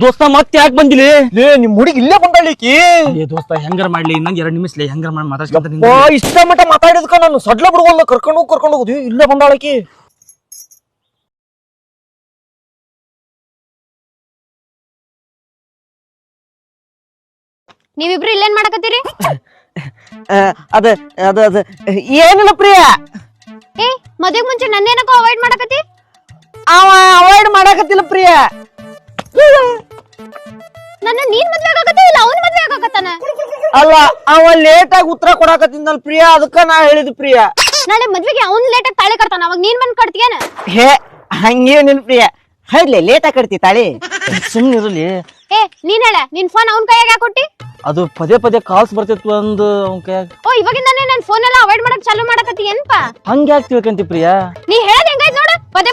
ದೋಸ್ತ ಮತ್ತೆ ಯಾಕೆ ಬಂದಿಲಿ? ಲೇ ನಿಮ್ ಹುಡುಗಿ ಇಲ್ಲೇ ಬಂದಾಳಿಕಿ. ದೋಸ್ತ ಹೆಂಗಾರ ಮಾಡ್ಲಿ, ಇನ್ನೊಂದ್ 2 ನಿಮಿಷ ಹೆಂಗಾರ ಮಾಡಿ ಮಾತಾಡ್ಸ್ಕೊಂತ ಇಷ್ಟ ಮಟ್ಟ ಮಾತಾಡಿದ್ಕ ನಾನು ಸಡ್ಲ ಬಿಡುವಲ್ಲ, ಕರ್ಕೊಂಡು ಹೋಗುದು. ಇಲ್ಲೇ ಬಂದಾಳಕಿ. ನೀವಿಬ್ರು ಇಲ್ಲೇನ್ ಮಾಡಕತ್ತೀರಿ? ಅದ ಅದ ಅದ ಏನಿಲ್ಲ ಪ್ರಿಯಾ, ಏ ಮದ್ವೆಗ್ ಮುಂಚೆ ನನ್ನೇನಕ್ಕೋ ಅವಾಯ್ಡ್ ಮಾಡಕತ್ತಿ? ಅವ ಅವಾಯ್ಡ್ ಮಾಡಾಕತ್ತಿಲ್ಲ ಪ್ರಿಯಾ. ನನ್ನ ನೀನ್ ಮದ್ವೆ ಆಗಕತ್ತಿ ಇಲ್ಲ ಅವನ್ ಮದ್ವೆ ಆಗಕತ್ತಾನ? ಅಲ್ಲ, ಅವ ಲೇಟ್ ಆಗಿ ಉತ್ತರ ಕೊಡಾಕತ್ತಿದ್ನಲ್ ಪ್ರಿಯಾ, ಅದಕ್ಕ ನಾ ಹೇಳಿದ್ ಪ್ರಿಯಾ. ನಾಳೆ ಮದ್ವೆಗೆ ಅವ್ನ್ ಲೇಟ್ ಆಗಿ ತಾಳಿ ಕಟ್ತಾನ, ಅವಾಗ ನೀನ್ ಬಂದ್ ಕಟ್ತೀಯೇನ? ಹೇ ಹಂಗೇನಿಲ್ಲ ಪ್ರಿಯಾ, ಹೇಳ್ಲಿ ಲೇಟ್ ಆಗಿ ಕಟ್ತಿ ತಾಳಿ. ಸುಮ್ನಿರಲಿ. ಏ ನೀನ್ ಹೇಳ, ನಿನ್ ಫೋನ್ ಅವ್ನ್ ಕೈಯಾಗ ಯಾಕೆ ಕೊಟ್ಟಿ? ಅದು ಪದೇ ಕಾಲ್ಸ್ ಬರ್ತಿತ್ತು ಒಂದು ಅವ್ನ ಕೈಯಾಗ. ಓ ಇವಾಗಿಂದಾನೆ ನನ್ ಫೋನ್ ಎಲ್ಲ ಅವಾಯ್ಡ್ ಮಾಡಕ್ ಚಾಲೂ ಮಾಡಕತ್ತಿ ಏನ್ಪಾ? ಹಂಗ ಯಾಕೆ ತಿಳ್ಕಂತಿ ಪ್ರಿಯಾ? ನೀ